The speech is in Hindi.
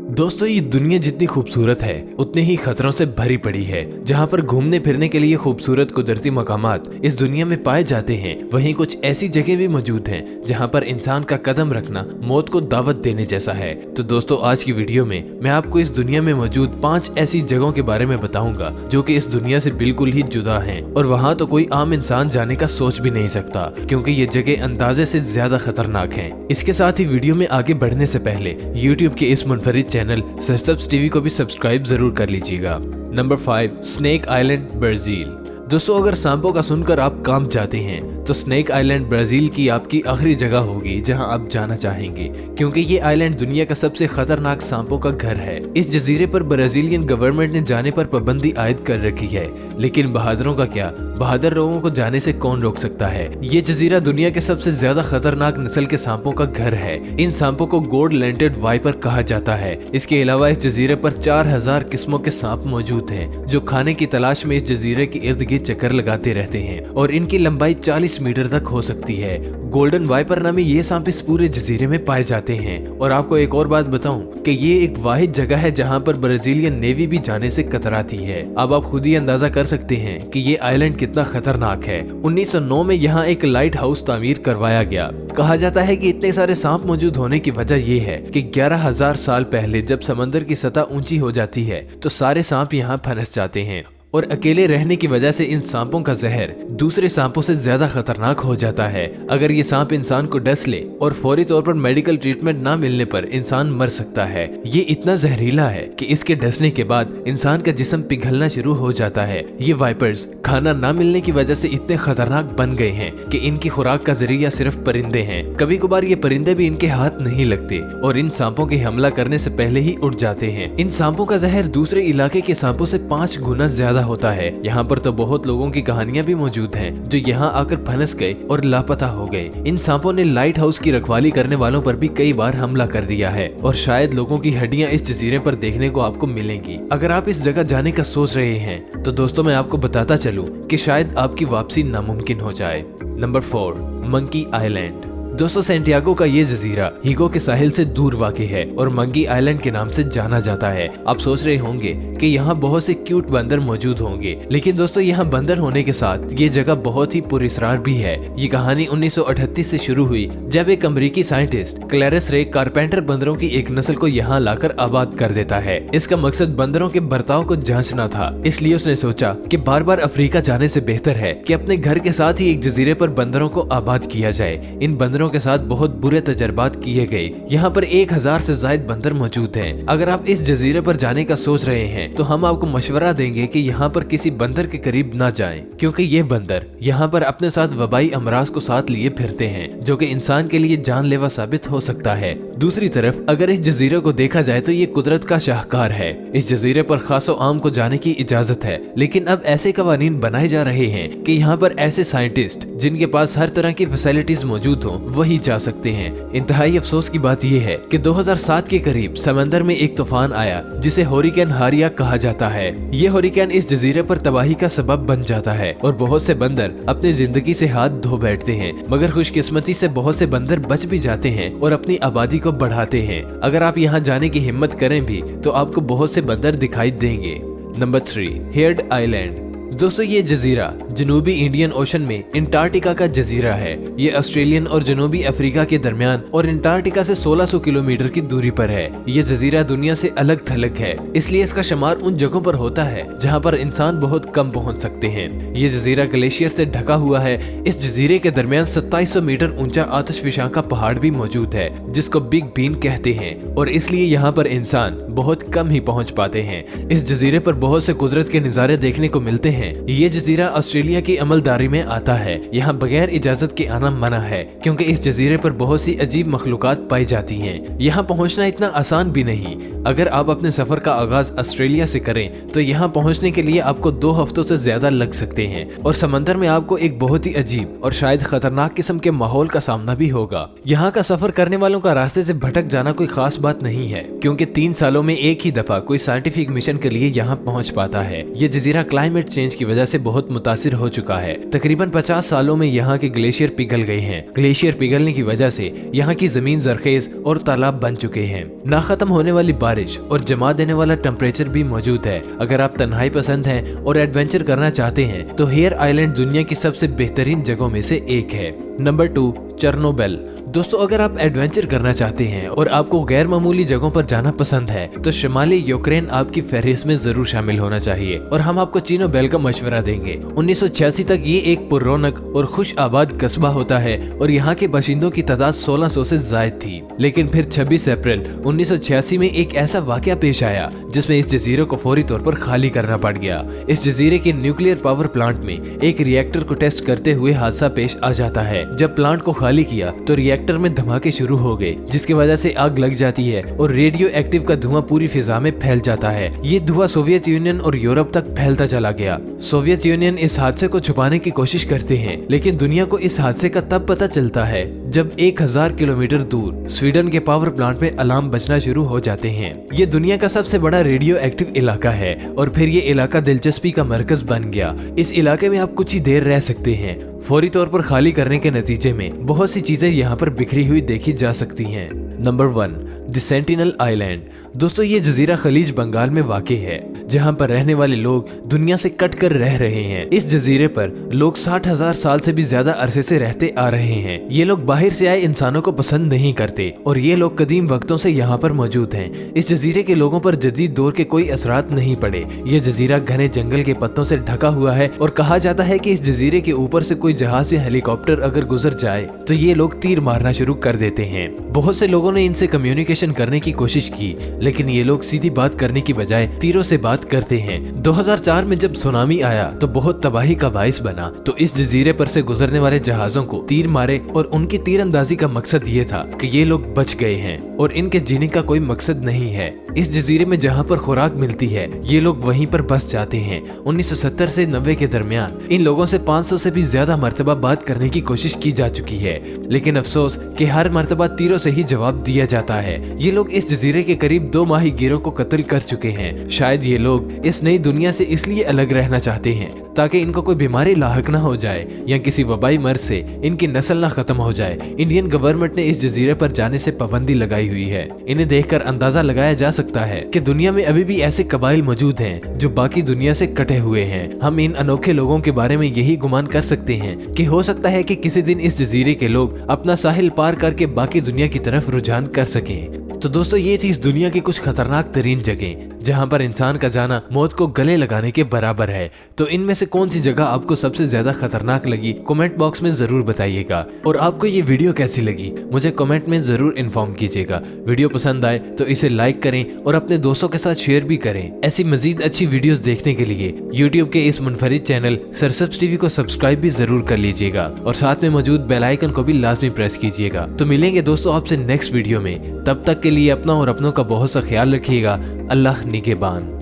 दोस्तों, ये दुनिया जितनी खूबसूरत है उतने ही खतरों से भरी पड़ी है। जहाँ पर घूमने फिरने के लिए खूबसूरत कुदरती मकामात इस दुनिया में पाए जाते हैं, वहीं कुछ ऐसी जगह भी मौजूद हैं जहाँ पर इंसान का कदम रखना मौत को दावत देने जैसा है। तो दोस्तों, आज की वीडियो में मैं आपको इस दुनिया में मौजूद 5 ऐसी जगहों के बारे में बताऊंगा जो कि इस दुनिया से बिल्कुल ही जुदा हैं और वहाँ तो कोई आम इंसान जाने का सोच भी नहीं सकता, क्योंकि ये जगह अंदाजे से ज्यादा खतरनाक है। इसके साथ ही वीडियो में आगे बढ़ने से पहले यूट्यूब के इस मुनफरिद चैनल सरसब्स टीवी को भी सब्सक्राइब जरूर कर लीजिएगा। Number 5, snake island, Brazil. दोस्तों, अगर सांपों का सुनकर आप कांप जाते हैं तो स्नेक आइलैंड ब्राजील की आपकी आखिरी जगह होगी जहां आप जाना चाहेंगे, क्योंकि ये आइलैंड दुनिया का सबसे खतरनाक सांपों का घर है। इस जजीरे पर ब्राजीलियन गवर्नमेंट ने जाने पर पाबंदी आयद कर रखी है, लेकिन बहादुरों का क्या, बहादुर लोगों को जाने से कौन रोक सकता है। ये जजीरा दुनिया के सबसे ज्यादा खतरनाक नस्ल के सांपों का घर है। इन सांपों को गोल्ड लेंटेड वाइपर कहा जाता है। इसके अलावा इस जजीरे पर 4000 किस्मों के सांप मौजूद हैं जो खाने की तलाश में इस जजीरे के इर्द गिर्द चक्कर लगाते रहते हैं और इनकी लंबाई 40 मीटर तक हो सकती है। गोल्डन वाइपर नामी ये सांप इस पूरे जजीरे में पाए जाते हैं। और आपको एक और बात बताऊं कि ये एक वाहिद जगह है जहां पर ब्राजीलियन नेवी भी जाने से कतराती है। अब आप खुद ही अंदाजा कर सकते हैं कि ये आइलैंड कितना खतरनाक है। 1909 में यहाँ एक लाइट हाउस तामीर करवाया गया। कहा जाता है कि इतने सारे सांप मौजूद होने की वजह ये है कि 11,000 साल पहले जब समंदर की सतह ऊंची हो जाती है तो सारे सांप यहाँ फंस जाते हैं और अकेले रहने की वजह से इन सांपों का जहर दूसरे सांपों से ज्यादा खतरनाक हो जाता है। अगर ये सांप इंसान को डस ले और फौरी तौर पर मेडिकल ट्रीटमेंट ना मिलने पर इंसान मर सकता है। ये इतना जहरीला है कि इसके डसने के बाद इंसान का जिस्म पिघलना शुरू हो जाता है। ये वाइपर्स खाना ना मिलने की वजह से इतने खतरनाक बन गए हैं कि इनकी खुराक का जरिया सिर्फ परिंदे हैं। कभी कभार ये परिंदे भी इनके हाथ नहीं लगते और इन सांपों के हमला करने से पहले ही उड़ जाते हैं। इन सांपों का जहर दूसरे इलाके के सांपों से 5 गुना ज्यादा होता है। यहाँ पर तो बहुत लोगों की कहानियां भी मौजूद हैं जो यहाँ आकर फंस गए और लापता हो गए। इन सांपों ने लाइट हाउस की रखवाली करने वालों पर भी कई बार हमला कर दिया है और शायद लोगों की हड्डियां इस जजीरे पर देखने को आपको मिलेंगी। अगर आप इस जगह जाने का सोच रहे हैं तो दोस्तों, मैं आपको बताता चलूं कि शायद आपकी वापसी नामुमकिन हो जाए। Number 4, monkey island. दोस्तों, सैंटियागो का ये जजीरा हीगो के साहिल से दूर वाक़ है और मंकी आइलैंड के नाम से जाना जाता है। आप सोच रहे होंगे कि यहाँ बहुत से क्यूट बंदर मौजूद होंगे, लेकिन दोस्तों, यहाँ बंदर होने के साथ ये जगह बहुत ही पुरअसरार भी है। ये कहानी 1938 से शुरू हुई जब एक अमेरिकी साइंटिस्ट क्लैरिस रे कारपेंटर बंदरों की एक नस्ल को यहाँ लाकर आबाद कर देता है। इसका मकसद बंदरों के बर्ताव को जांचना था, इसलिए उसने सोचा कि बार बार अफ्रीका जाने से बेहतर है कि अपने घर के साथ ही एक जजीरे पर बंदरों को आबाद किया जाए। इन बंदरों के साथ बहुत बुरे तजर्बात किए गए। यहाँ पर 1000 से ज्यादा बंदर मौजूद हैं। अगर आप इस जजीरे पर जाने का सोच रहे हैं तो हम आपको मशवरा देंगे कि यहाँ पर किसी बंदर के करीब ना जाएं, क्योंकि ये बंदर यहाँ पर अपने साथ वबाई अमराज को साथ लिए फिरते हैं जो कि इंसान के लिए जानलेवा साबित हो सकता है। दूसरी तरफ अगर इस जजीरे को देखा जाए तो ये कुदरत का शाहकार है। इस जजीरे पर खासो आम को जाने की इजाजत है, लेकिन अब ऐसे कवानीन बनाए जा रहे हैं कि यहाँ पर ऐसे साइंटिस्ट जिनके पास हर तरह की फैसिलिटीज मौजूद हो वही जा सकते हैं। इंतहाई अफसोस की बात यह है कि 2007 के करीब समंदर में एक तूफान आया जिसे हुरिकेन हारिया कहा जाता है। ये हुरिकेन इस जजीरे पर तबाही का सबब बन जाता है और बहुत से बंदर अपनी जिंदगी से हाथ धो बैठते हैं, मगर खुशकिस्मती से बहुत से बंदर बच भी जाते हैं और अपनी आबादी को बढ़ाते हैं। अगर आप यहाँ जाने की हिम्मत करें भी तो आपको बहुत से बंदर दिखाई देंगे। Number 3, heard island. दोस्तों, ये जजीरा जनूबी इंडियन ओशन में अंटार्कटिका का जजीरा है। ये ऑस्ट्रेलियन और जनूबी अफ्रीका के दरमियान और अंटार्कटिका से 1600 किलोमीटर की दूरी पर है। ये जजीरा दुनिया से अलग थलग है, इसलिए इसका शुमार उन जगहों पर होता है जहाँ पर इंसान बहुत कम पहुँच सकते हैं। ये जजीरा ग्लेशियर से ढका हुआ है। इस जजीरे के दरमियान 2700 मीटर ऊंचा आतिशफशां का पहाड़ भी मौजूद है जिसको बिग बीन कहते हैं और इसलिए यहाँ पर इंसान बहुत कम ही पहुँच पाते हैं। इस जजीरे पर बहुत से कुदरत के नज़ारे देखने को मिलते हैं। ये जजीरा ऑस्ट्रेलिया की अमलदारी में आता है। यहाँ बगैर इजाजत के आना मना है, क्योंकि इस जजीरे पर बहुत सी अजीब मखलूकात पाई जाती हैं। यहाँ पहुँचना इतना आसान भी नहीं। अगर आप अपने सफर का आगाज ऑस्ट्रेलिया से करें तो यहाँ पहुँचने के लिए आपको 2 हफ्तों से ज्यादा लग सकते हैं और समंदर में आपको एक बहुत ही अजीब और शायद खतरनाक किस्म के माहौल का सामना भी होगा। यहाँ का सफर करने वालों का रास्ते से भटक जाना कोई खास बात नहीं है, क्योंकि 3 सालों में एक ही दफा कोई साइंटिफिक मिशन के लिए यहाँ पहुँच पाता है। ये जजीरा क्लाइमेट चेंज की वजह से बहुत मुतासिर हो चुका है। तकरीबन 50 सालों में यहाँ के ग्लेशियर पिघल गए हैं। ग्लेशियर पिघलने की वजह से यहाँ की जमीन जरखेज और तालाब बन चुके हैं। ना खत्म होने वाली बारिश और जमा देने वाला टेम्परेचर भी मौजूद है। अगर आप तन्हाई पसंद हैं और एडवेंचर करना चाहते हैं तो हेयर आइलैंड दुनिया की सबसे बेहतरीन जगहों में से एक है। Number 2, Chernobyl. दोस्तों, अगर आप एडवेंचर करना चाहते हैं और आपको गैर मामूली जगहों पर जाना पसंद है तो शिमाली यूक्रेन आपकी फहरिस्त में जरूर शामिल होना चाहिए और हम आपको चेर्नोबिल का मशवरा देंगे। 1986 तक ये एक पुररौनक और खुश आबाद कस्बा होता है और यहाँ के बाशिंदों की तादाद 1600 से जायद थी। लेकिन फिर 26 अप्रैल 1986 में एक ऐसा वाकया पेश आया जिसमें इस जजीरे को फौरी तौर पर खाली करना पड़ गया। इस जजीरे के न्यूक्लियर पावर प्लांट में एक रिएक्टर को टेस्ट करते हुए हादसा पेश आ जाता है। जब प्लांट को खाली किया तो रिएक्टर में धमाके शुरू हो गए, जिसकी वजह से आग लग जाती है और रेडियो एक्टिव का धुआं पूरी फिजा में फैल जाता है। ये धुआं सोवियत यूनियन और यूरोप तक फैलता चला गया। सोवियत यूनियन इस हादसे को छुपाने की कोशिश करते हैं, लेकिन दुनिया को इस हादसे का तब पता चलता है जब 1000 किलोमीटर दूर स्वीडन के पावर प्लांट में अलार्म बजना शुरू हो जाते हैं। ये दुनिया का सबसे बड़ा रेडियो एक्टिव इलाका है और फिर ये इलाका दिलचस्पी का मरकज बन गया। इस इलाके में आप कुछ ही देर रह सकते हैं। फौरी तौर पर खाली करने के नतीजे में बहुत सी चीजें यहाँ पर बिखरी हुई देखी जा सकती हैं। Number 1, the sentinel island. दोस्तों, ये जजीरा खलीज बंगाल में वाक़ है, जहाँ पर रहने वाले लोग दुनिया से कट कर रह रहे हैं। इस जजीरे पर लोग 60,000 साल से भी ज्यादा अरसे से रहते आ रहे हैं। ये लोग बाहर से आए इंसानों को पसंद नहीं करते और ये लोग कदीम वक्तों से यहाँ पर मौजूद हैं। इस जजीरे के लोगों पर जदीद दौर के कोई असरात नहीं पड़े। ये जजीरा घने जंगल के पत्तों से ढका हुआ है और कहा जाता है कि इस जजीरे के ऊपर से कोई जहाज या हेलीकॉप्टर अगर गुजर जाए तो ये लोग तीर मारना शुरू कर देते हैं। बहुत से लोगों ने इनसे कम्युनिकेशन करने की कोशिश की, लेकिन ये लोग सीधी बात करने की बजाय तीरों से बात करते हैं। 2004 में जब सुनामी आया तो बहुत तबाही का बाइस बना, तो इस जजीरे पर से गुजरने वाले जहाजों को तीर मारे और उनकी तीरंदाजी का मकसद ये था कि ये लोग बच गए हैं और इनके जीने का कोई मकसद नहीं है। इस जजीरे में जहाँ पर खुराक मिलती है ये लोग वहीं पर बस जाते हैं। 1970 से 90 के दरमियान इन लोगों से 500 से भी ज्यादा मर्तबा बात करने की कोशिश की जा चुकी है, लेकिन अफसोस कि हर मर्तबा तीरों से ही जवाब दिया जाता है। ये लोग इस जजीरे के करीब 2 माही गिरों को कत्ल कर चुके हैं। शायद ये लोग इस नई दुनिया से इसलिए अलग रहना चाहते हैं ताकि इनको कोई बीमारी लाहक ना हो जाए या किसी वबाई मर्ज से इनकी नस्ल ना खत्म हो जाए। इंडियन गवर्नमेंट ने इस जजीरे पर जाने से पाबंदी लगाई हुई है। इन्हें देखकर अंदाजा लगाया जा सकता है कि दुनिया में अभी भी ऐसे कबाइल मौजूद हैं जो बाकी दुनिया से कटे हुए हैं। हम इन अनोखे लोगों के बारे में यही गुमान कर सकते हैं कि हो सकता है कि किसी दिन इस जजीरे के लोग अपना साहिल पार करके बाकी दुनिया की तरफ रुझान कर सकें। तो दोस्तों, ये चीज दुनिया की कुछ खतरनाक तरीन जगह जहाँ पर इंसान का जाना मौत को गले लगाने के बराबर है। तो इनमें से कौन सी जगह आपको सबसे ज्यादा खतरनाक लगी, कमेंट बॉक्स में जरूर बताइएगा। और आपको ये वीडियो कैसी लगी मुझे कमेंट में जरूर इन्फॉर्म कीजिएगा। वीडियो पसंद आए तो इसे लाइक करें और अपने दोस्तों के साथ शेयर भी करें। ऐसी मजीद अच्छी वीडियोस देखने के लिए यूट्यूब के इस मुनफरिद चैनल सरसब्स टीवी को सब्सक्राइब भी जरूर कर लीजिएगा और साथ में मौजूद बेल आइकन को भी लाजमी प्रेस कीजिएगा। तो मिलेंगे दोस्तों आपसे नेक्स्ट वीडियो में। तब तक के लिए अपना और अपनों का बहुत सा ख्याल रखिएगा। अल्लाह निगहबान।